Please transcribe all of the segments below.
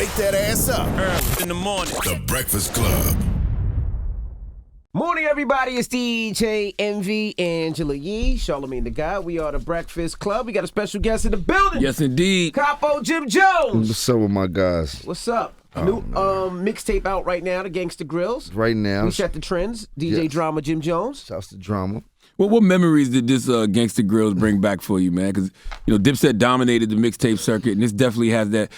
Wake that ass up. In the morning. The Breakfast Club. Morning, everybody. It's DJ Envy, Angela Yee, Charlamagne the Guy. We are the Breakfast Club. We got a special guest in the building. Yes, indeed. Capo Jim Jones. What's up with my guys? What's up? New mixtape out right now, the Gangsta Grillz. Right now. We set the trends. DJ Drama Jim Jones. Shouts to Drama. Well, what memories did this Gangsta Grillz bring back for you, man? Because, you know, Dipset dominated the mixtape circuit, and this definitely has that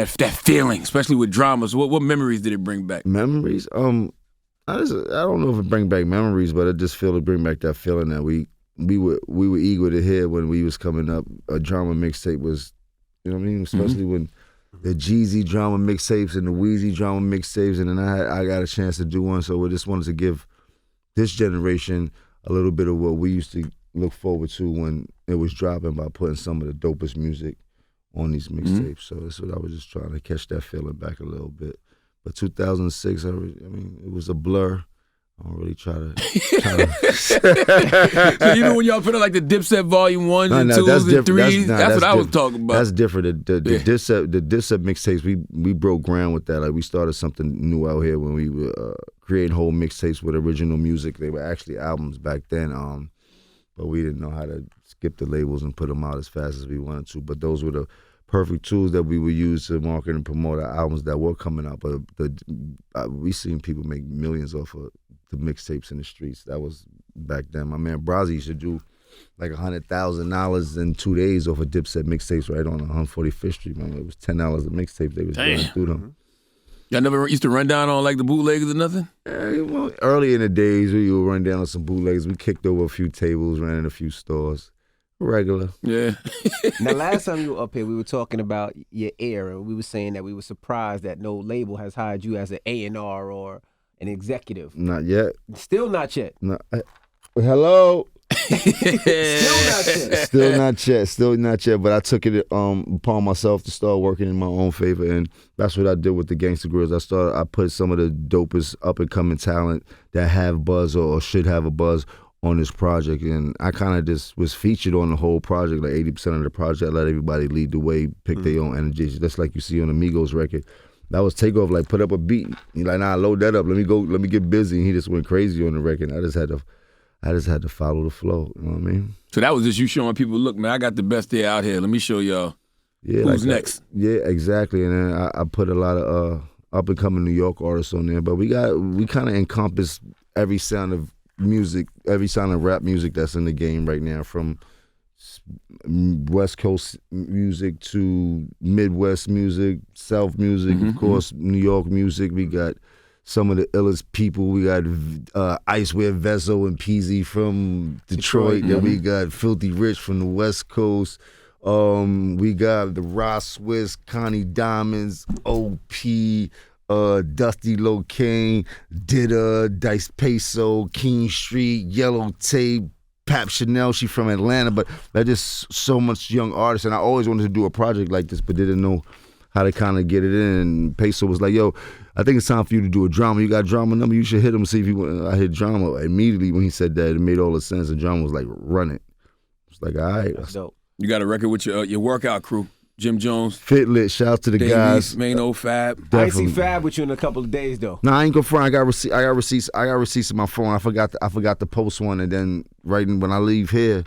feeling, especially with Drama. So what memories did it bring back? Memories? I don't know if it bring back memories, but I just feel it bring back that feeling that we were eager to hear when we was coming up. A Drama mixtape was, you know what I mean? Especially when the Jeezy Drama mixtapes and the Weezy Drama mixtapes, and then I got a chance to do one. So we just wanted to give this generation a little bit of what we used to look forward to when it was dropping by putting some of the dopest music on these mixtapes. So that's what I was just trying to catch that feeling back a little bit. But 2006, I mean, it was a blur. I don't really try to. So even when y'all put out like the Dipset Volume 1 and 2s and 3s, that's what I was talking about. That's different. The Dipset mixtapes, we broke ground with that. Like we started something new out here when we were creating whole mixtapes with original music. They were actually albums back then, but we didn't know how to skip the labels and put them out as fast as we wanted to. But those were the perfect tools that we would use to market and promote our albums that were coming out. But we seen people make millions off of the mixtapes in the streets. That was back then. My man Brazzy used to do like $100,000 in 2 days off of Dipset mixtapes right on 145th Street. Man, it was $10 a mixtape. They was going through them. Y'all never used to run down on like the bootleggers or nothing? Well, early in the days, we would run down on some bootleggers. We kicked over a few tables, ran in a few stores. Regular. Yeah. Now, last time you were up here, we were talking about your era. We were saying that we were surprised that no label has hired you as an A&R or an executive. Not yet. Still not yet. Hello. Still not yet. Still not yet. But I took it upon myself to start working in my own favor, and that's what I did with the Gangsta Grillz. I put some of the dopest up and coming talent that have buzz or should have a buzz on this project, and I kind of just was featured on the whole project, like 80% of the project. I let everybody lead the way, pick their own energy, just like you see on the Migos record. That was Takeoff, like put up a beat. He's like, nah, load that up. Let me get busy. And he just went crazy on the record. I just had to follow the flow. You know what I mean? So that was just you showing people, look, man, I got the best day out here. Let me show y'all who's like next. Yeah, exactly. And then I put a lot of up and coming New York artists on there, but we kind of encompass every sound of music, every sound of rap music that's in the game right now, from West Coast music to Midwest music, South music, of course, New York music. We got some of the illest people. We got Icewear Vezo and Peasy from Detroit. Yeah, we got Filthy Rich from the West Coast. We got the Ross Swiss, Connie Diamonds, OP, Dusty Locane, Ditta, Dice Peso, King Street, Yellow Tape, Pap Chanel. She from Atlanta, but there's just so much young artists, and I always wanted to do a project like this, but didn't know how to kind of get it in. And Peso was like, yo, I think it's time for you to do a drama. You got a drama number? You should hit him, see if you want. I hit Drama. Immediately when he said that, it made all the sense, and Drama was like, run it. It's like, all right. That's dope. You got a record with your workout crew. Jim Jones, FitLit, shout out to the guys. Main old Fab. Definitely. I ain't see Fab with you in a couple of days though. Nah, I ain't gonna front. I got receipts in my phone. I forgot to post one, and then when I leave here,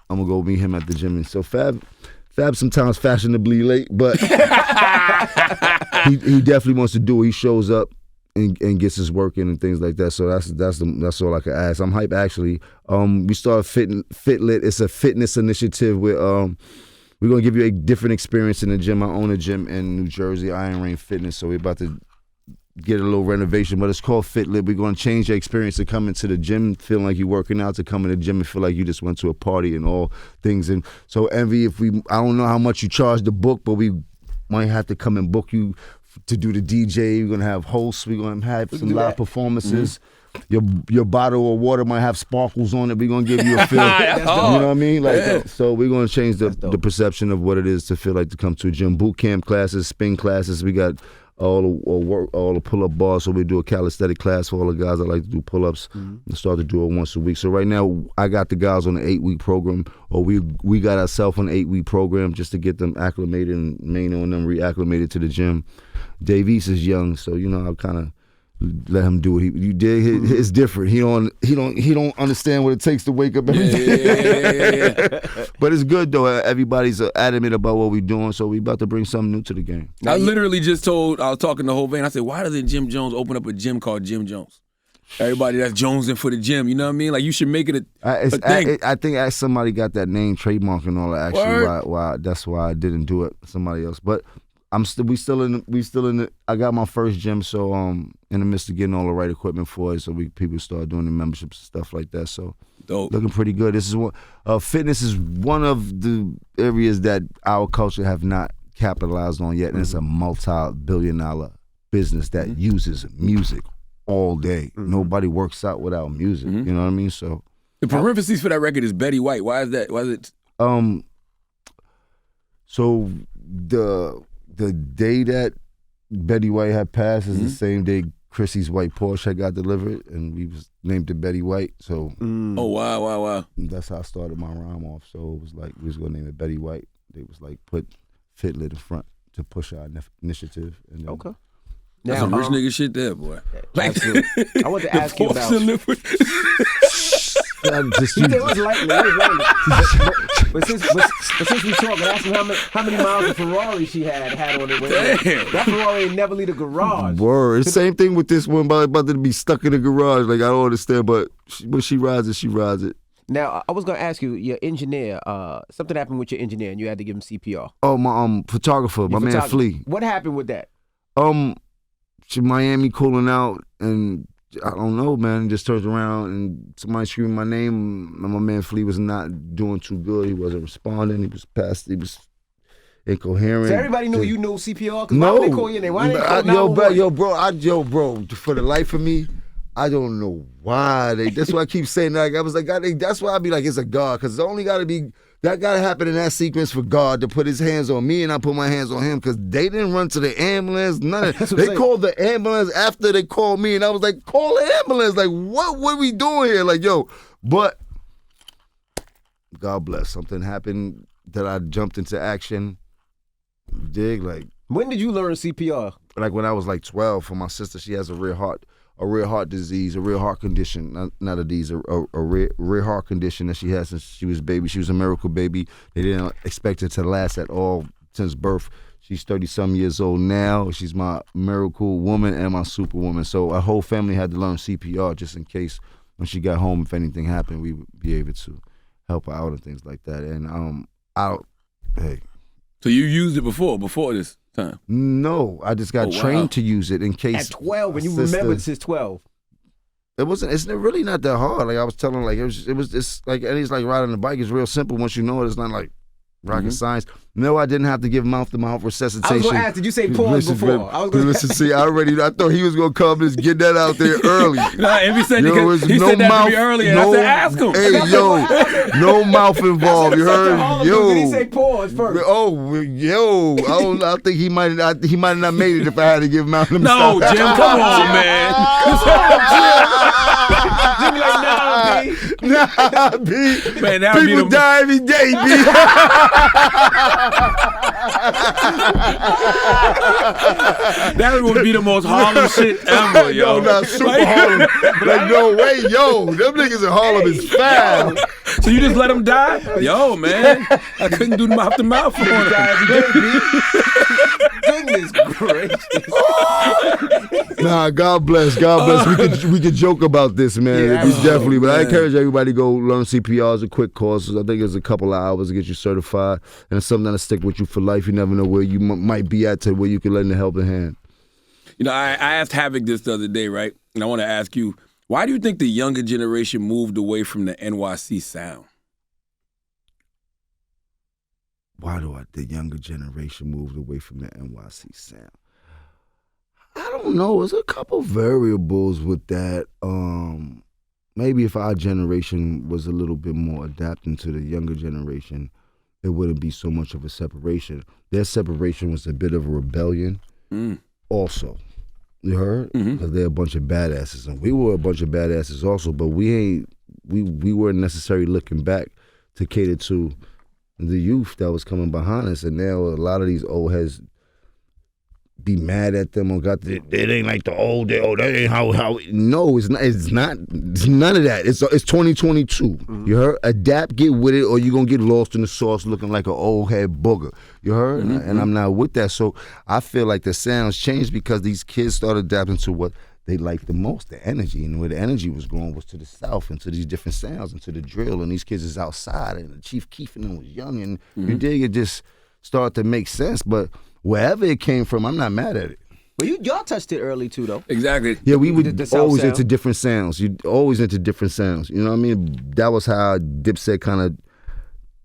I'm gonna go meet him at the gym. And so Fab sometimes fashionably late, but he definitely wants to do it. He shows up and gets his work in and things like that. So that's all I can ask. I'm hype actually. We started FitLit. It's a fitness initiative with we're going to give you a different experience in the gym. I own a gym in New Jersey, Iron Rain Fitness, so we're about to get a little renovation, but it's called FitLit. We're going to change your experience to come into the gym feeling like you're working out, to come in the gym and feel like you just went to a party and all things. And so, Envy, I don't know how much you charge the book, but we might have to come and book you to do the DJ. We're going to have hosts. We're going to have some live performances. Mm-hmm. Your bottle of water might have sparkles on it. We're going to give you a feel. You know what I mean? So we're going to change the perception of what it is to feel like to come to a gym. Boot camp classes, spin classes. We got all the pull-up bars. So we do a calisthenic class for all the guys that like to do pull-ups and start to do it once a week. So right now, I got the guys on an 8-week program, or we got ourselves on an 8-week program just to get them acclimated and Mano and them reacclimated to the gym. Dave East is young, so I'll kind of let him do it. You dig? It's different. He don't understand what it takes to wake up every day. Yeah. But it's good though. Everybody's adamant about what we're doing, so we about to bring something new to the game. I literally just I was talking the whole vein. I said, why doesn't Jim Jones open up a gym called Jim Jones? Everybody that's jonesing for the gym, you know what I mean? Like you should make it a thing. I think somebody got that name trademark and all that. Actually, that's why I didn't do it. Somebody else, but. We still in the. I got my first gym, so in the midst of getting all the right equipment for it, so people start doing the memberships and stuff like that. So dope. Looking pretty good. This is fitness is one of the areas that our culture have not capitalized on yet, and it's a multi-billion-dollar business that uses music all day. Nobody works out without music. You know what I mean? So the parentheses for that record is Betty White. Why is that? Why is it? So the day that Betty White had passed is the same day Chrissy's white Porsche had got delivered, and we was named it Betty White. So oh wow. That's how I started my rhyme off. So it was like we was gonna name it Betty White. They was like put FitLit in front to push our initiative. And then, okay. That's some rich nigga shit there, boy. Absolutely. I want to ask you about. It was lightly. But since we talking, ask him how many miles of Ferrari she had on it. That Ferrari ain't never leave the garage. Word. It's the same thing with this one, about to be stuck in the garage. Like I don't understand, but when she rides it, she rides it. Now I was gonna ask you, your engineer. Something happened with your engineer, and you had to give him CPR. Oh, my photographer, my man Flea. What happened with that? She Miami cooling out and. I don't know, man. Just turns around and somebody screaming my name. My man Flea was not doing too good. He wasn't responding. He was incoherent. So everybody knew you knew CPR? Why would they call your name? Why didn't they call Yo, bro, for the life of me, I don't know why. That's why I keep saying that. I was like, God, that's why I be like, it's a God. Because it's only got to be, that got to happen in that sequence for God to put his hands on me and I put my hands on him. Because they didn't run to the ambulance. None of it. They called the ambulance after they called me. And I was like, call the ambulance. Like, what are we doing here? Like, yo, but God bless. Something happened that I jumped into action. Dig? Like, when did you learn CPR? Like when I was like 12. For my sister, she has a rare heart disease, a rare heart condition, not a disease, a rare heart condition that she has since she was a baby. She was a miracle baby. They didn't expect her to last at all since birth. She's 30-some years old now. She's my miracle woman and my superwoman. So our whole family had to learn CPR just in case when she got home, if anything happened, we would be able to help her out and things like that. And hey. So you used it before this time? No, I just got trained to use it in case. At 12, and you remembered since 12. It's really not that hard. Like I was telling, like it's like, and he's like riding a bike. It's real simple once you know it. It's not like rocket science. No, I didn't have to give mouth-to-mouth resuscitation. I was going to ask, did you say pause before? I thought he was going to come and get that out there early. Nah, and he said that to me earlier, and I said, ask him. Hey, no mouth involved, you heard? Did he say pause first? I think he might have not made it if I had to give mouth to mouth. No, Jim, come on, man. Jimmy like, nah, B. Man, people die every day, B. That would be the most Harlem shit ever, yo. No, not super Harlem. Like, no way, yo. Them niggas in Harlem is foul. So you just let them die? Yo, man. I couldn't do mouth to mouth for one. Goodness gracious. Nah, God bless. We could joke about this, man. Yeah, definitely. But I encourage everybody to go learn CPR. It's a quick course. I think it's a couple of hours to get you certified, and it's something that'll stick with you for life. You never know where you might be at to where you can lend a helping hand. You know, I asked Havoc this the other day, right? And I want to ask you, why do you think the younger generation moved away from the NYC sound? Why do the younger generation moved away from the NYC sound? I don't know. There's a couple variables with that. Maybe if our generation was a little bit more adapting to the younger generation, it wouldn't be so much of a separation. Their separation was a bit of a rebellion. also. You heard? Because they're a bunch of badasses, and we were a bunch of badasses also. But we weren't necessarily looking back to cater to the youth that was coming behind us, and now a lot of these old heads be mad at them or it ain't like the old day. Oh, that ain't how. No, it's not. It's not. It's none of that. It's 2022. You heard? Adapt, get with it, or you gonna get lost in the sauce, looking like an old head booger. You heard? And I'm not with that. So I feel like the sounds changed because these kids started adapting to what they liked the most, the energy, and where the energy was going was to the south and to these different sounds and to the drill. And these kids is outside, and Chief Keef and them was young, and you dig, it just started to make sense. But wherever it came from, I'm not mad at it. But y'all touched it early too, though. Exactly. Yeah, we would the always sound. into different sounds. You always into different sounds. You know what I mean? That was how Dipset kind of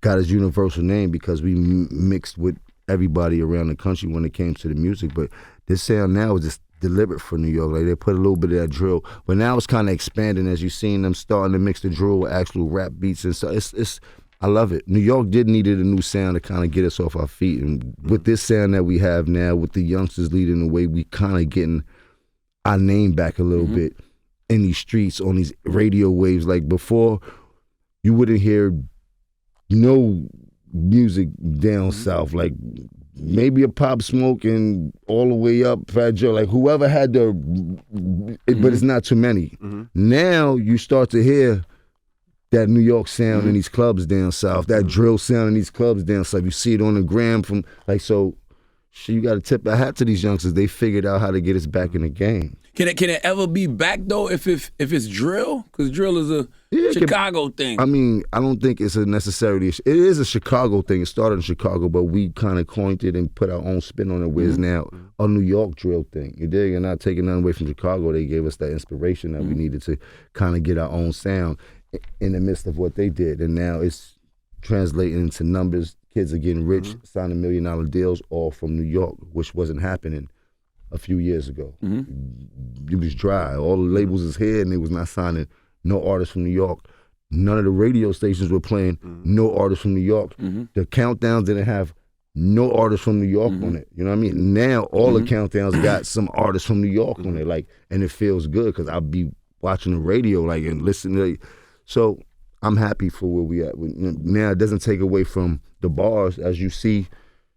got his universal name because we mixed with everybody around the country when it came to the music. But this sound now is just deliberate for New York. Like they put a little bit of that drill, but now it's kind of expanding as you've seen them starting to mix the drill with actual rap beats and so it's. I love it. New York needed a new sound to kind of get us off our feet, and with this sound that we have now, with the youngsters leading the way, we kind of getting our name back a little bit in these streets on these radio waves. Like before, you wouldn't hear no music down south, like maybe a Pop Smoke and all the way up Fat Joe, like whoever had the, but it's not too many. Now you start to hear that New York sound in these clubs down south, that drill sound in these clubs down south. You see it on the gram from, like, so you got to tip a hat to these youngsters. They figured out how to get us back in the game. Can it ever be back, though, if it's drill? Because drill is a Chicago thing. I mean, I don't think it's a necessarily, it is a Chicago thing. It started in Chicago, but we kind of coined it and put our own spin on it, where it's now a New York drill thing. You dig? And not taking nothing away from Chicago. They gave us that inspiration that we needed to kind of get our own sound in the midst of what they did. And now it's translating into numbers. Kids are getting rich, signing $1 million deals, all from New York, which wasn't happening a few years ago. It was dry. All the labels is here, and they was not signing no artists from New York. None of the radio stations were playing no artists from New York. The countdowns didn't have no artists from New York on it. You know what I mean? Now all the countdowns got some artists from New York on it, like, and it feels good because I'll be watching the radio, like, and listening to it. So I'm happy for where we at. Now it doesn't take away from the bars. As you see,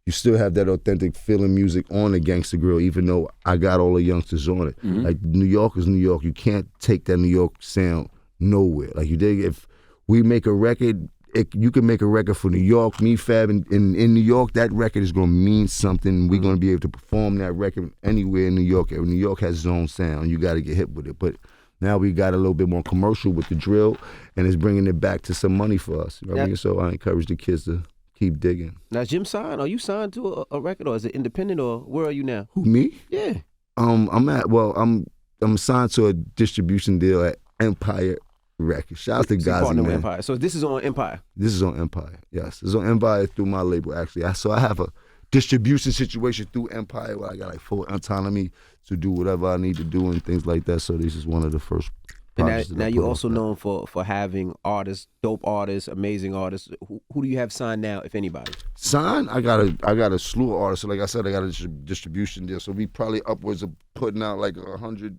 you still have that authentic feeling music on the Gangsta Grill, even though I got all the youngsters on it. Like, New York is New York. You can't take that New York sound nowhere. Like, you dig? If we make a record, you can make a record for New York, me, Fab, in New York, that record is going to mean something. We're going to be able to perform that record anywhere in New York. New York has its own sound. You got to get hip with it. But now we got a little bit more commercial with the drill, and it's bringing it back to some money for us. You know what I mean? So I encourage the kids to keep digging. Now, Jim signed. Are you signed to a record, or is it independent, or where are you now? Who, me? Yeah. I'm signed to a distribution deal at Empire Records. Shout out to Gazi, man. Empire. So this is on Empire. This is on Empire. Yes, it's on Empire through my label. Actually, so I have a distribution situation through Empire where I got like full autonomy to do whatever I need to do and things like that. So this is one of the first projects. And now you're also known for having artists, dope artists, amazing artists. Who do you have signed now, if anybody? Signed? I got a slew of artists. So like I said, I got a distribution deal. So we probably upwards of putting out like 100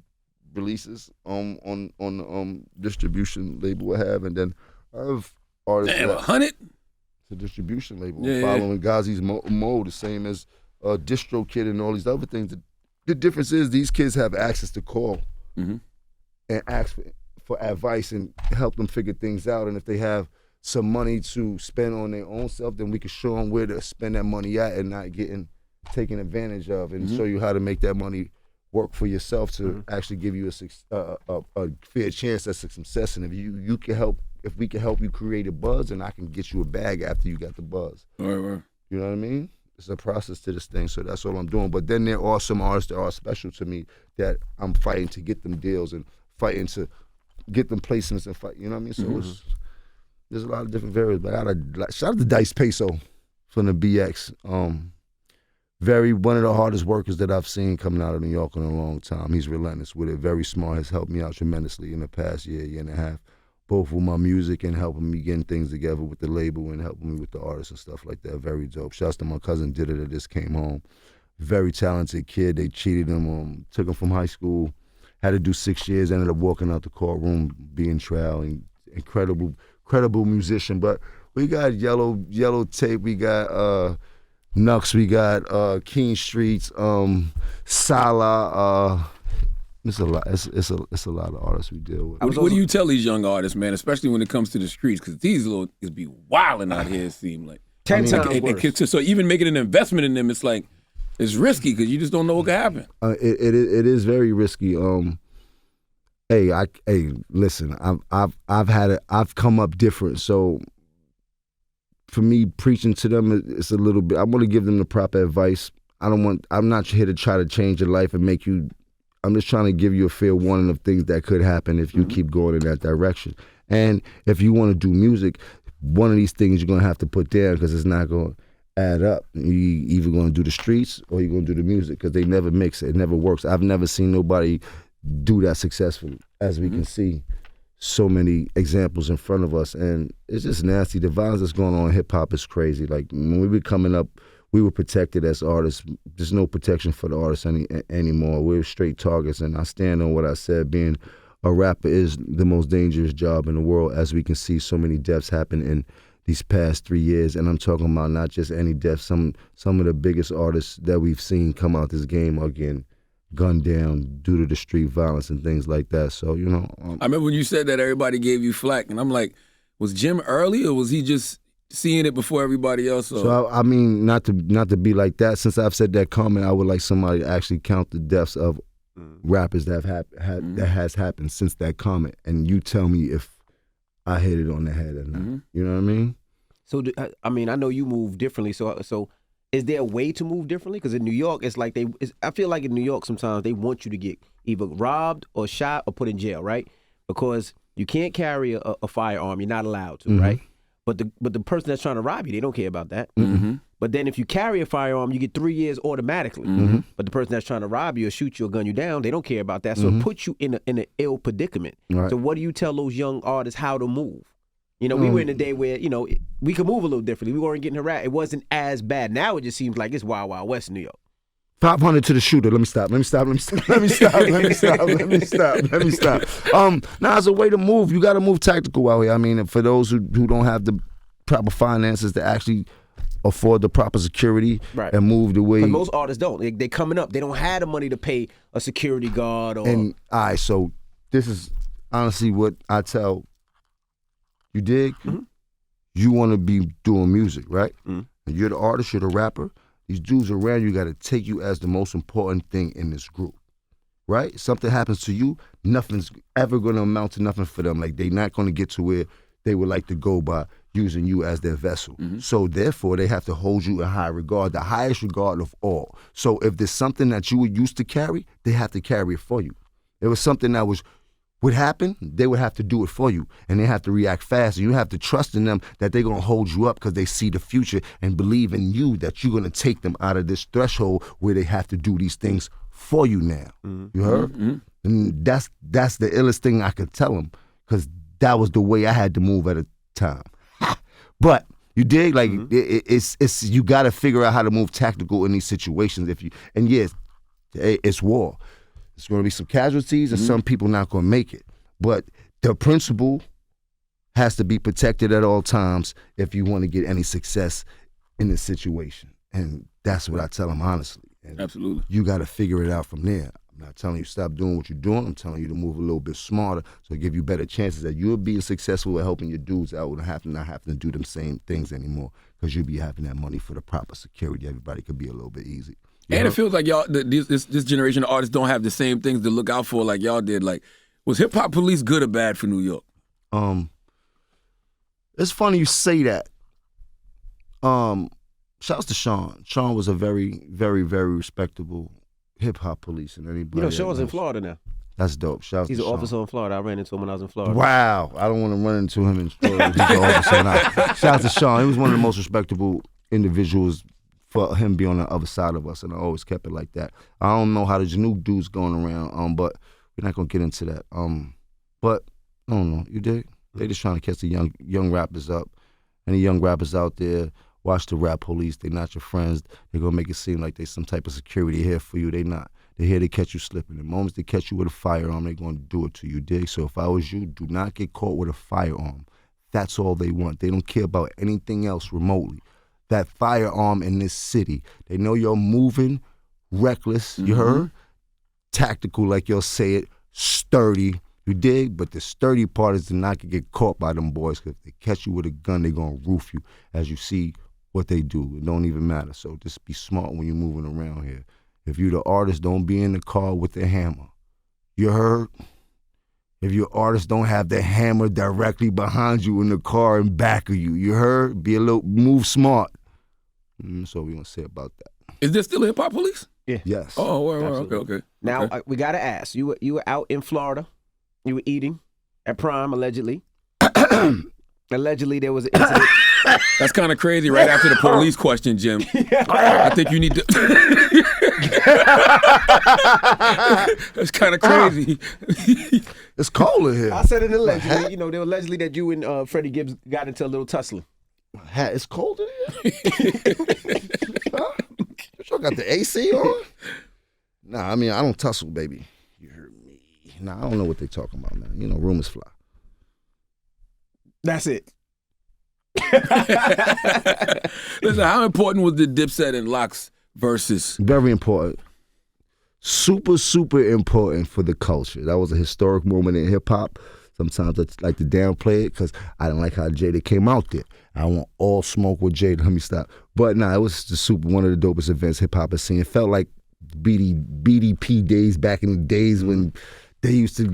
releases on distribution label I have, and then I have artists. Damn, 100? It's a distribution label. Yeah, following Gazi's mode, the same as Distro Kid and all these other things. The difference is these kids have access to call and ask for advice and help them figure things out. And if they have some money to spend on their own self, then we can show them where to spend that money at and not getting taken advantage of, and show you how to make that money work for yourself to actually give you a fair chance at success. And if you can help, if we can help you create a buzz, and I can get you a bag after you got the buzz. Right. You know what I mean? It's a process to this thing, so that's all I'm doing. But then there are some artists that are special to me that I'm fighting to get them deals and fighting to get them placements and fight. You know what I mean? So there's a lot of different variables. But shout out to Dice Peso from the BX. One of the hardest workers that I've seen coming out of New York in a long time. He's relentless with it. Very smart. Has helped me out tremendously in the past year and a half, both with my music and helping me getting things together with the label and helping me with the artists and stuff like that. Very dope. Shouts to my cousin Did It that just came home. very talented kid. They cheated him, took him from high school, had to do 6 years, ended up walking out the courtroom, being trial, and incredible musician. But we got Yellow Tape, we got Nux, we got Keen Streets, Sala. It's a lot. It's a lot of artists we deal with. What do you tell these young artists, man, especially when it comes to the streets? Because these little niggas be wilding out here. It seems like 10 times worse. So even making an investment in them, it's like it's risky because you just don't know what could happen. It is very risky. Listen, I've come up different. So for me, preaching to them, it's a little bit. I want to give them the proper advice. I'm not here to try to change your life and make you. I'm just trying to give you a fair warning of things that could happen if you keep going in that direction. And if you want to do music, one of these things you're going to have to put down because it's not going to add up. You're either going to do the streets or you're going to do the music because they never mix. It never works. I've never seen nobody do that successfully. As we can see, so many examples in front of us. And it's just nasty. The violence that's going on in hip-hop is crazy. Like, when we were coming up, we were protected as artists. There's no protection for the artists anymore. We're straight targets, and I stand on what I said. Being a rapper is the most dangerous job in the world, as we can see so many deaths happen in these past 3 years. And I'm talking about not just any deaths. Some of the biggest artists that we've seen come out this game are getting gunned down due to the street violence and things like that. So, you know. I remember when you said that everybody gave you flack, and I'm like, was Jim early or was he just seeing it before everybody else? So I mean, not to be like that. Since I've said that comment, I would like somebody to actually count the deaths of rappers that that has happened since that comment, and you tell me if I hit it on the head or not. You know what I mean? So I mean, I know you move differently. So is there a way to move differently? Because in New York, it's like I feel like in New York sometimes they want you to get either robbed or shot or put in jail, right? Because you can't carry a firearm. You're not allowed to, right? But the person that's trying to rob you, they don't care about that. But then if you carry a firearm, you get 3 years automatically. But the person that's trying to rob you or shoot you or gun you down, they don't care about that. So it puts you in an ill predicament. Right. So what do you tell those young artists how to move? You know, we were in a day where, you know, we could move a little differently. We weren't getting harassed. It wasn't as bad. Now it just seems like it's Wild Wild West in New York. 500 to the shooter. Let me stop. Now, as a way to move, you got to move tactical out here. I mean, for those who don't have the proper finances to actually afford the proper security and move the way. But most artists don't. They coming up. They don't have the money to pay a security guard. And so this is honestly what I tell you. Dig? You want to be doing music, right? And you're the artist. You're the rapper. These dudes around you got to take you as the most important thing in this group, right? Something happens to you, nothing's ever going to amount to nothing for them. Like, they're not going to get to where they would like to go by using you as their vessel. So therefore, they have to hold you in high regard, the highest regard of all. So if there's something that you would used to carry, they have to carry it for you. It was something that would happen, they would have to do it for you, and they have to react fast. And you have to trust in them that they're going to hold you up because they see the future and believe in you that you're going to take them out of this threshold where they have to do these things for you now. You heard? And that's the illest thing I could tell them, because that was the way I had to move at a time. But you dig? Like, it's you got to figure out how to move tactical in these situations. And yes, it's war. There's going to be some casualties and some people not going to make it. But the principle has to be protected at all times if you want to get any success in this situation. And that's what I tell them, honestly. And absolutely. You got to figure it out from there. I'm not telling you stop doing what you're doing. I'm telling you to move a little bit smarter so give you better chances that you'll be successful at helping your dudes out and not having to do them same things anymore, because you'll be having that money for the proper security. Everybody could be a little bit easy. And it feels like y'all, this generation of artists don't have the same things to look out for like y'all did. Like, was hip hop police good or bad for New York? It's funny you say that. Shouts to Sean. Sean was a very, very, very respectable hip hop police, and anybody. You know, Sean's in Florida now. That's dope. Shouts to Sean. He's an officer in Florida. I ran into him when I was in Florida. Wow, I don't want to run into him in Florida. He's an officer now. Shouts to Sean. He was one of the most respectable individuals for him being on the other side of us, and I always kept it like that. I don't know how the Janook dudes going around, but we're not gonna get into that. But I don't know. You dig? They just trying to catch the young rappers up. Any young rappers out there Watch the rap police. They're not your friends. They're going to make it seem like they some type of security here for you. They not. They're here to catch you slipping. The moments they catch you with a firearm, they're going to do it to you, dig? So if I was you, do not get caught with a firearm. That's all they want. They don't care about anything else remotely. That firearm in this city. They know you're moving, reckless, you heard? Tactical, like you'll say it, sturdy, you dig? But the sturdy part is to not get caught by them boys, because if they catch you with a gun, they're going to roof you. As you see what they do, it don't even matter. So just be smart when you're moving around here. If you're the artist, don't be in the car with the hammer. You heard? If your artist, don't have the hammer directly behind you in the car and back of you. You heard? Be a little, move smart. So we gonna say about that. Is there still a hip hop police? Yeah. Yes. Oh, okay. Now Okay. we gotta ask. You were out in Florida. You were eating at Prime allegedly. Allegedly there was an incident. That's kind of crazy. Right after the police question, Jim. I think you need to. That's kind of crazy. It's cold in here. I said it allegedly. You know, they were allegedly that you and Freddie Gibbs got into a little tussling. Hat, it's cold in here? Huh? You got the AC on? Nah, I mean, I don't tussle, baby. You heard me. Nah, I don't know what they talking about, man. You know, rumors fly. That's it. Listen, how important was the Dipset and Lox versus? Very important. Super, super important for the culture. That was a historic moment in hip-hop. Sometimes I like to downplay it because I didn't like how Jada came out there. I want all smoke with Jada. Let me stop. But nah, it was the one of the dopest events hip-hop has seen. It felt like BDP days back in the days when they used to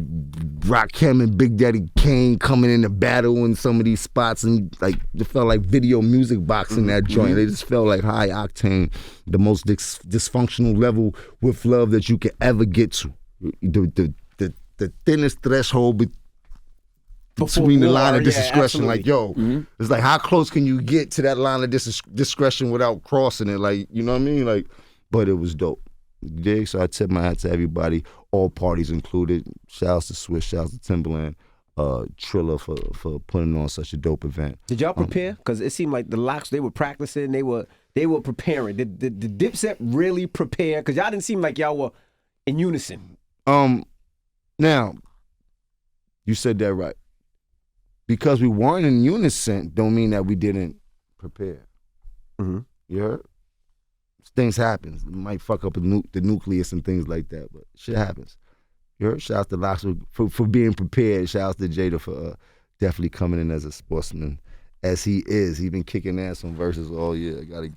rock him and Big Daddy Kane coming in the battle in some of these spots, and like it felt like video music boxing that joint. They just felt like high octane, the most dysfunctional level with love that you could ever get to. The thinnest threshold between the line of discretion. Like, yo, it's like how close can you get to that line of discretion without crossing it? Like, you know what I mean? Like, but it was dope. You dig? So I tip my hat to everybody, all parties included. Shouts to Swiss, shouts to Timberland, Triller for putting on such a dope event. Did y'all prepare? Because it seemed like the Lox, they were practicing, they were preparing. Did the Dipset really prepare? Because y'all didn't seem like y'all were in unison. Now, you said that right. Because we weren't in unison, don't mean that we didn't prepare. You heard? Things happen. You might fuck up the nucleus and things like that, but shit happens. You heard? Shout out to Lox for being prepared. Shout out to Jada for definitely coming in as a sportsman, as he is. He been kicking ass on verses all year. I gotta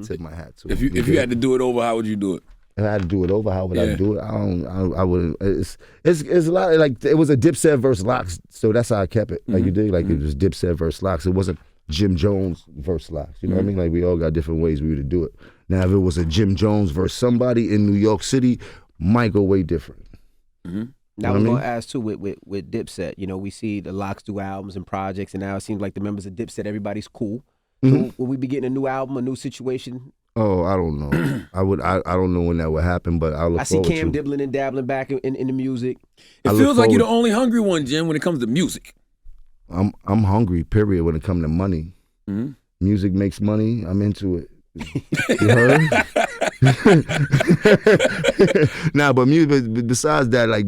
tip my hat to him. If you had to do it over, how would you do it? If I had to do it over, how would I do it? I wouldn't. It's a lot of, like, it was a Dipset versus Lox, so that's how I kept it. Like you did, like it was Dipset versus Lox. It wasn't Jim Jones versus Lox. You know what I mean? Like we all got different ways we would do it. Now, if it was a Jim Jones versus somebody in New York City, might go way different. Now we're gonna ask too with Dipset. You know, we see the Lox do albums and projects, and now it seems like the members of Dipset, everybody's cool. So will we be getting a new album, a new situation? Oh, I don't know. I don't know when that would happen, but I see Cam dibbling and dabbling back in the music. It feels like you're the only hungry one, Jim, when it comes to music. I'm hungry, period, when it comes to money. Music makes money, I'm into it. You heard? Nah, but music, besides that, like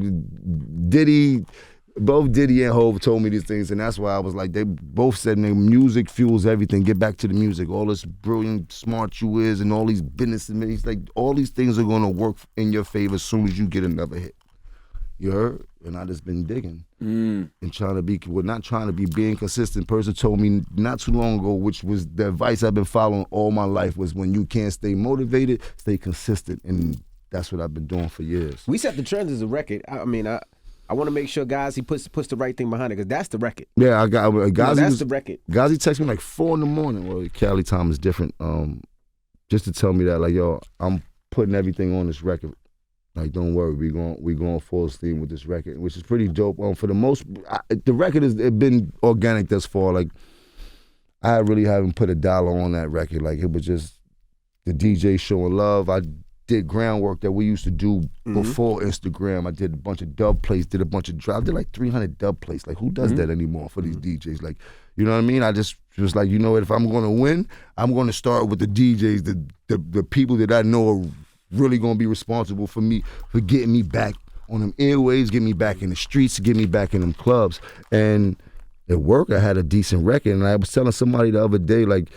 both Diddy and Hov told me these things, and that's why I was like, they both said, nigga, music fuels everything. Get back to the music. All this brilliant, smart you is, and all these business, he's like, all these things are gonna work in your favor as soon as you get another hit. You heard? And I just been digging and not trying to be being consistent. Person told me not too long ago, which was the advice I've been following all my life, was when you can't stay motivated, stay consistent, and that's what I've been doing for years. We set the trends as a record. I mean, I want to make sure he puts the right thing behind it, because that's the record. Yeah, I got Gazi. That's the record. Gazi texted me like 4 a.m. Well, Cali time is different. Just to tell me that, like, yo, I'm putting everything on this record. Like, don't worry, we going full steam with this record, which is pretty dope. For the most, the record has been organic thus far. Like, I really haven't put a dollar on that record. Like, it was just the DJ showing love. I did groundwork that we used to do before Instagram. I did a bunch of dub plays, did a bunch of drive. I did like 300 dub plays. Like, who does that anymore for these DJs? Like, you know what I mean? I just was like, you know what? If I'm going to win, I'm going to start with the DJs, the people that I know are really going to be responsible for me, for getting me back on them airwaves, get me back in the streets, get me back in them clubs. And at work, I had a decent record. And I was telling somebody the other day, like,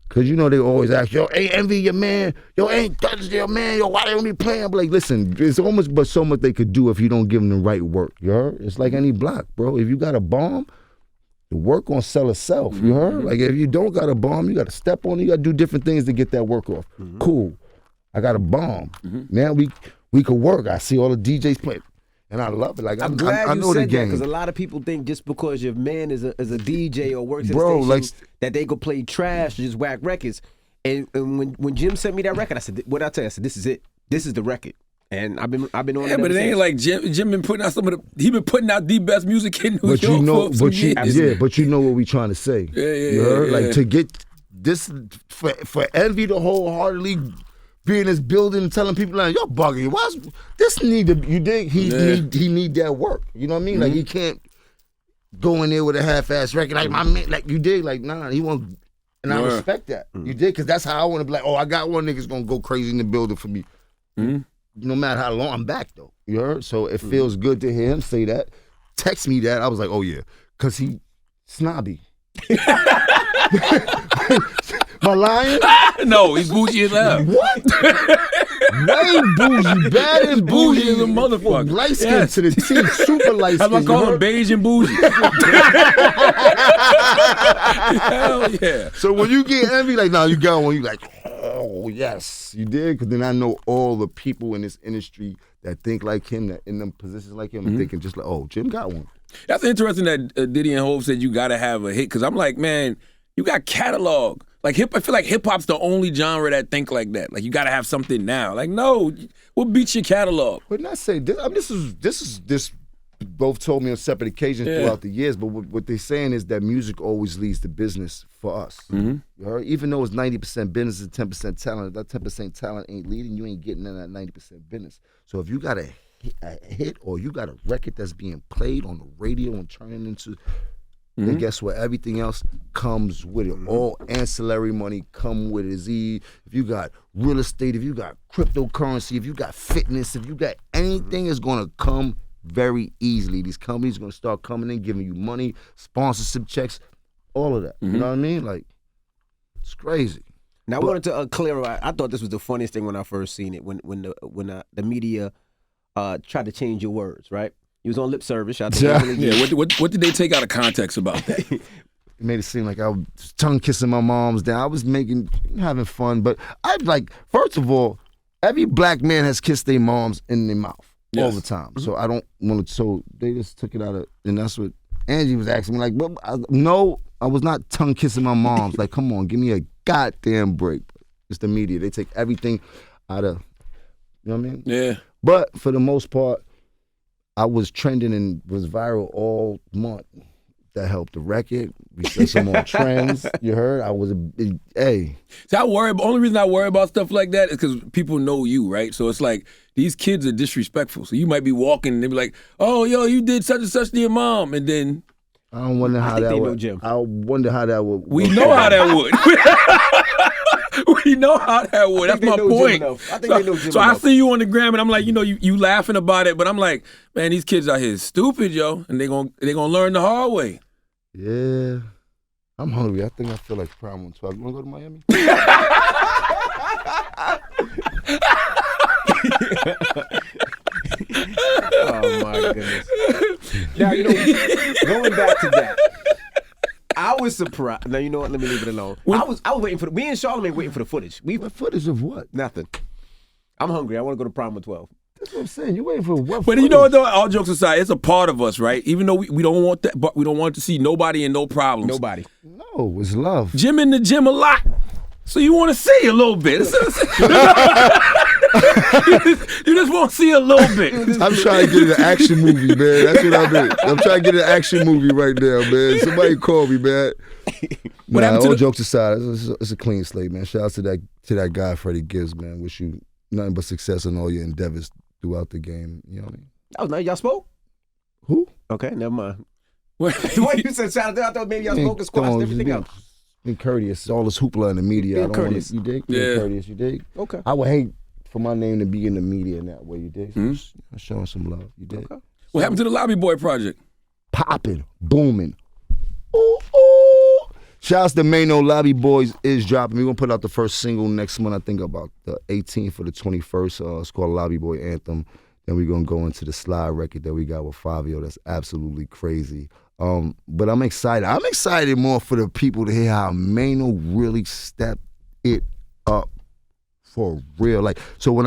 because, you know, they always ask, yo, ain't Envy your man? Yo, ain't Dutch your man? Yo, why they don't be playing? I'm like, listen, there's almost but so much they could do if you don't give them the right work, you heard? It's like any block, bro. If you got a bomb, the work gonna sell itself, you heard? Like, if you don't got a bomb, you got to step on it. You got to do different things to get that work off. Cool. I got a bomb. Now we could work. I see all the DJs playing. And I love it. Like, I'm glad I you know said the game. because a lot of people think just because your man is a DJ or works at Bro, a station like, that they go play trash or just whack records. And when Jim sent me that record, I said, "What I tell you?" I said, "This is it. This is the record." And I've been on it. Yeah, but it ain't like Jim been putting out he been putting out the best music in New York for some years. But you know what we trying to say. Yeah. Like, to get this for Envy to wholeheartedly be in this building and telling people like, "You're bugging. Why's this need to?" You dig? He need that work. You know what I mean? Like, he can't go in there with a half-ass record like my man. Like, you dig? Like, nah, he won't. And I respect that. You dig? Because that's how I want to be like, oh, I got one nigga's gonna go crazy in the building for me. No matter how long I'm back though. You heard? So it feels good to hear him say that. Text me that. I was like, oh yeah. Cause he snobby. My lion? No, he's bougie as hell. What? Way bougie, bad and Bougie as a motherfucker. Light skin to the teeth, super light skin. How about calling him beige and bougie? Hell yeah. So when you get Envy, like, nah, you got one, you like, oh, yes, you did? Because then I know all the people in this industry that think like him, that in them positions like him, and thinking just like, oh, Jim got one. That's interesting that Diddy and Hov said you got to have a hit, because I'm like, man, you got catalog. Like, I feel like hip-hop's the only genre that think like that. Like, you got to have something now. Like, no, what beats your catalog? Wouldn't I say this? I mean, this both told me on separate occasions throughout the years, but what they're saying is that music always leads to business for us. You heard? Even though it's 90% business and 10% talent, if that 10% talent ain't leading, you ain't getting in that 90% business. So if you got a hit or you got a record that's being played on the radio and turning into, then guess what? Everything else comes with it. All ancillary money come with it. If you got real estate, if you got cryptocurrency, if you got fitness, if you got anything, is going to come very easily. These companies are going to start coming in, giving you money, sponsorship checks, all of that. You know what I mean? Like, it's crazy. Now, I wanted to clarify. I thought this was the funniest thing when I first seen it. When the media tried to change your words, right? You was on lip service. What did they take out of context about that? It made it seem like I was tongue kissing my moms down. I was having fun, but I'd like, first of all, every black man has kissed their moms in their mouth all the time. So I don't want to. So they just took it out of, and that's what Angie was asking me. Like, no, I was not tongue kissing my moms. Like, come on, give me a goddamn break. It's the media. They take everything out of. You know what I mean? Yeah. But for the most part, I was trending and was viral all month. That helped the record. We set some more trends. You heard? I was hey. See, only reason I worry about stuff like that is because people know you, right? So it's like, these kids are disrespectful. So you might be walking and they be like, oh, yo, you did such and such to your mom. And then I don't wonder how that would. I wonder how that would. We know how that would. We know how that would. That's my point. I think they know Jim So I see you on the gram and I'm like, you laughing about it, but I'm like, man, these kids out here is stupid, yo, and they gonna learn the hard way. Yeah. I'm hungry. I think I feel like Prime 112. You wanna go to Miami? Oh my goodness. Now, going back to that, I was surprised. Now, you know what? Let me leave it alone. I was waiting for me and Charlamagne waiting for the footage. Footage of what? Nothing. I'm hungry. I want to go to Prime 112. That's what I'm saying. You waiting for what? But you know what, though? All jokes aside, it's a part of us, right? Even though we don't want that, but we don't want to see nobody and no problems. Nobody. No, it's love. Jim in the gym a lot. So you want to see a little bit. You just want to see a little bit. I'm trying to get an action movie, man. That's what I'm in. I'm trying to get an action movie right now, man. Somebody call me, man. All jokes aside, it's a clean slate, man. Shout out to that guy, Freddie Gibbs, man. Wish you nothing but success in all your endeavors throughout the game. You know what I mean? That was nice. Y'all spoke? Who? Okay, never mind. What? The way you said shout out, I thought maybe y'all spoke and squashed everything out. Being courteous. All this hoopla in the media. Being I don't want courteous. to, you dig? Yeah. Being courteous, you dig? Okay. I would hate for my name to be in the media in that way, you dig? Showing some love, you dig? Okay. What happened to the Lobby Boy project? Popping, booming. Ooh, ooh. Shouts to Mano, Lobby Boys is dropping. We're going to put out the first single next month, I think about the 18th or the 21st. It's called Lobby Boy Anthem. Then we're going to go into the Slide record that we got with Fabio. That's absolutely crazy. But I'm excited. I'm excited more for the people to hear how Mano really stepped it up for real. Like, so when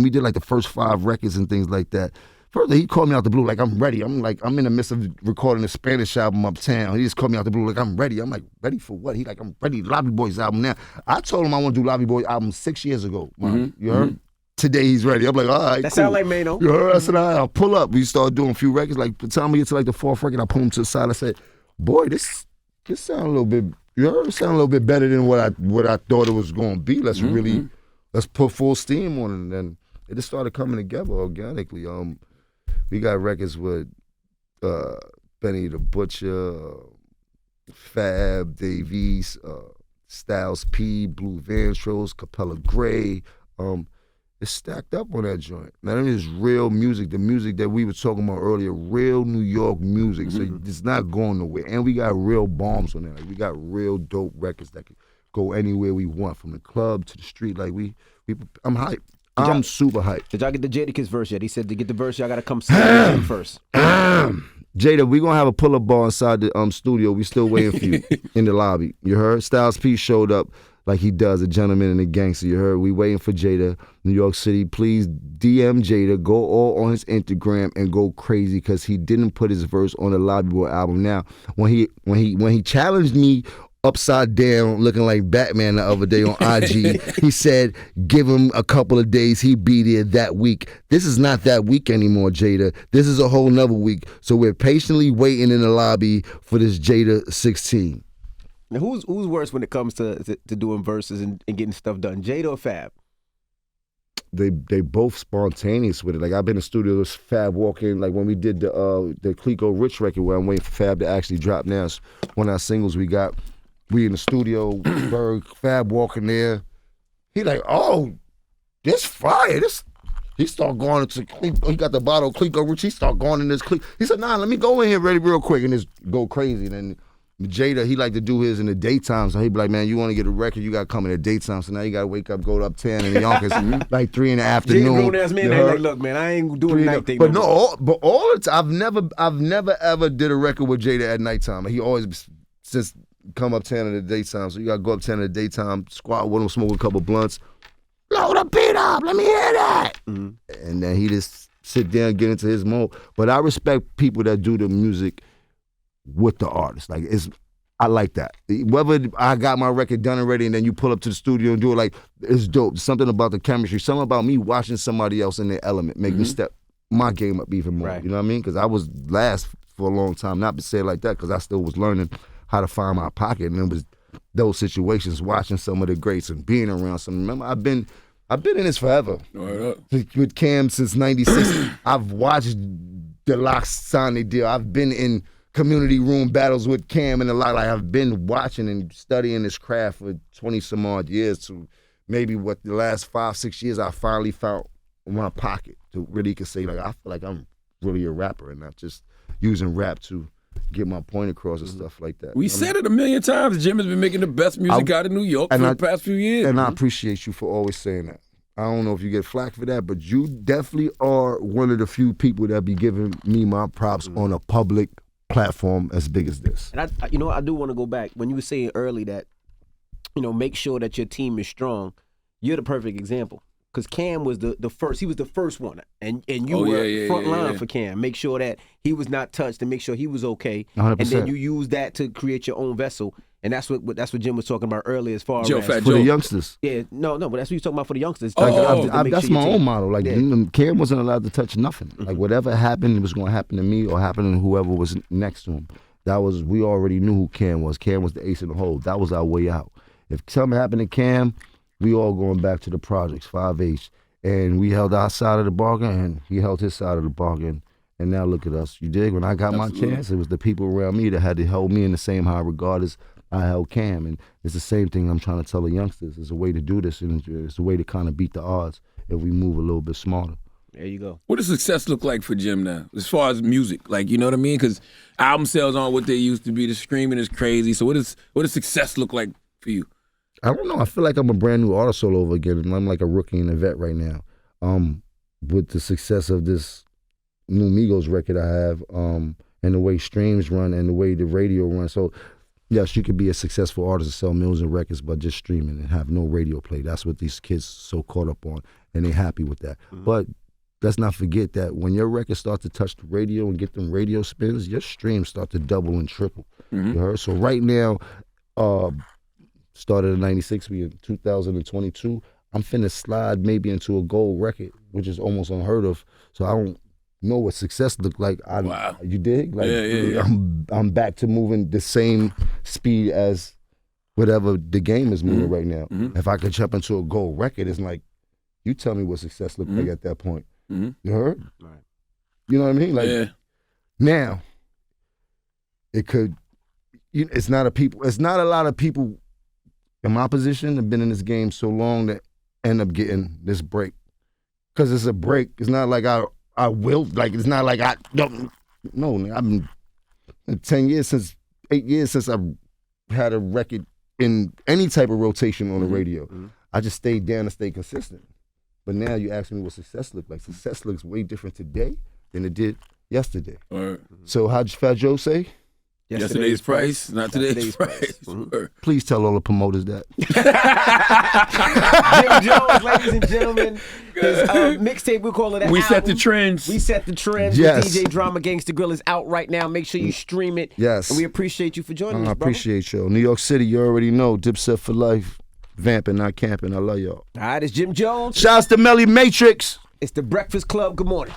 we did like the first 5 records and things like that, first he called me out the blue like, I'm ready. I'm in the midst of recording a Spanish album uptown. He just called me out the blue like, I'm ready. I'm like, ready for what? He like, I'm ready. Lobby Boy's album now. I told him I want to do Lobby Boy's album 6 years ago. You heard? Today he's ready. I'm like, all right, That cool. sound like Mano. You heard? I said, all right, I'll pull up. We started doing a few records. Like, by the time we get to like the 4th record, I pull him to the side. I said, boy, this sound a little bit, you heard? It sound a little bit better than what I thought it was going to be. Let's put full steam on it. And then it just started coming together organically. We got records with Benny the Butcher, Fab, Davies, Styles P, Blue Vantros, Capella Gray. It's stacked up on that joint. Now, that is real music, the music that we were talking about earlier, real New York music. So it's not going nowhere. And we got real bombs on there. Like, we got real dope records that can go anywhere we want, from the club to the street. Like, I'm hyped. I'm super hyped. Did y'all get the Jadakiss verse yet? He said to get the verse, y'all got to come see him first. Jada, we gonna have a pull-up bar inside the studio. We still waiting for you in the lobby. You heard? Styles P showed up like he does, a gentleman and a gangster. You heard? We waiting for Jada, New York City. Please DM Jada. Go all on his Instagram and go crazy because he didn't put his verse on the Lobby Boy album. Now, when he challenged me upside down looking like Batman the other day on IG, he said give him a couple of days, he'd be there that week. This is not that week anymore, Jada. This is a whole nother week. So we're patiently waiting in the lobby for this Jada 16. Now, who's worse when it comes to doing verses and getting stuff done, Jada or Fab? They both spontaneous with it. Like, I've been in the studio with Fab walking, like when we did the Clico Rich record, where I'm waiting for Fab to actually drop now. It's one of our singles we got. We in the studio, Berg, Fab walking there. He like, oh, this fire. He start going into Clico. He got the bottle of Clico Rich. He start going in this Clico. He said, nah, let me go in here real quick and just go crazy. And then Jada, he like to do his in the daytime. So he be like, man, you want to get a record, you got to come in the daytime. So now you got to wake up, go to uptown in the Yonkers, like 3 in the afternoon. Jada grown ass man, they like, look, man, I ain't doing the night thing. But all the time, I've never ever did a record with Jada at nighttime. He always, since come uptown in the daytime. So you got to go uptown in the daytime, squat with him, smoke a couple blunts. Load the beat up, let me hear that. And then he just sit down, get into his mode. But I respect people that do the music with the artist. Like, I like that. Whether I got my record done already and then you pull up to the studio and do it, like, it's dope. Something about the chemistry, something about me watching somebody else in their element make me step my game up even more. Right. You know what I mean? Because I was last for a long time, not to say it like that, because I still was learning how to find my pocket, and it was those situations, watching some of the greats and being around some. Remember, I've been in this forever. With Cam since '96. I've watched the Lox sign their deal. I've been in community room battles with Cam and a lot. Like, I've been watching and studying this craft for 20 some odd years. To maybe what the last 5-6 years, I finally found my pocket to really could say, like, I feel like I'm really a rapper and not just using rap to get my point across and stuff like that. We said it a million times. Jim has been making the best music out of New York for the past few years. And I appreciate you for always saying that. I don't know if you get flack for that, but you definitely are one of the few people that be giving me my props on a public platform as big as this. And I do want to go back. When you were saying early that, make sure that your team is strong, you're the perfect example. Because Cam was the first. He was the first one. And you were front line for Cam. Make sure that he was not touched and make sure he was okay. 100%. And then you use that to create your own vessel. And that's what Jim was talking about earlier as far as Fat for Joe. the youngsters. Yeah, no, but that's what he's talking about for the youngsters. That's my own model. Like, Cam wasn't allowed to touch nothing. Like, whatever happened, it was going to happen to me or happen to whoever was next to him. We already knew who Cam was. Cam was the ace in the hole. That was our way out. If something happened to Cam, we all going back to the projects, 5H. And we held our side of the bargain, and he held his side of the bargain. And now look at us. You dig? When I got my chance, it was the people around me that had to hold me in the same high regard as I held Cam. And it's the same thing I'm trying to tell the youngsters. It's a way to do this, and it's a way to kind of beat the odds if we move a little bit smarter. There you go. What does success look like for Jim now, as far as music? Like, you know what I mean? Because album sales aren't what they used to be. The streaming is crazy. So what does success look like for you? I don't know. I feel like I'm a brand new artist all over again, and I'm like a rookie and a vet right now. With the success of this new Migos record I have, and the way streams run and the way the radio runs. So, yes, you could be a successful artist and sell millions of records by just streaming and have no radio play. That's what these kids so caught up on, and they're happy with that. Mm-hmm. But let's not forget that when your records start to touch the radio and get them radio spins, your streams start to double and triple. Mm-hmm. You heard? So right now, started in 96, we in 2022, I'm finna slide maybe into a gold record, which is almost unheard of. So I don't know what success look like. Wow. You dig? Like, yeah. I'm back to moving the same speed as whatever the game is moving right now. Mm-hmm. If I could jump into a gold record, it's like, you tell me what success look like at that point. Mm-hmm. You heard? Right. You know what I mean? Like, now, it could, it's not a lot of people in my position have been in this game so long that end up getting this break. Because it's a break. It's not like I will, like, it's not like I don't, no, I've been 8 years since I've had a record in any type of rotation on the radio. Mm-hmm. I just stayed down and stayed consistent. But now you ask me what success looks like. Success looks way different today than it did yesterday. Right. So how'd Fat Joe say? Yesterday's price, not today's price. Mm-hmm. Please tell all the promoters that. Jim Jones, ladies and gentlemen, his mixtape, we call it an We album. set the trends. We set the trends. Yes. With DJ Drama. Gangsta Grillz is out right now. Make sure you stream it. Yes. And we appreciate you for joining us, I brother. appreciate y'all. New York City, you already know. Dipset for life. Vamping, not camping. I love y'all. All right, it's Jim Jones. Shouts to Melly Matrix. It's the Breakfast Club. Good morning.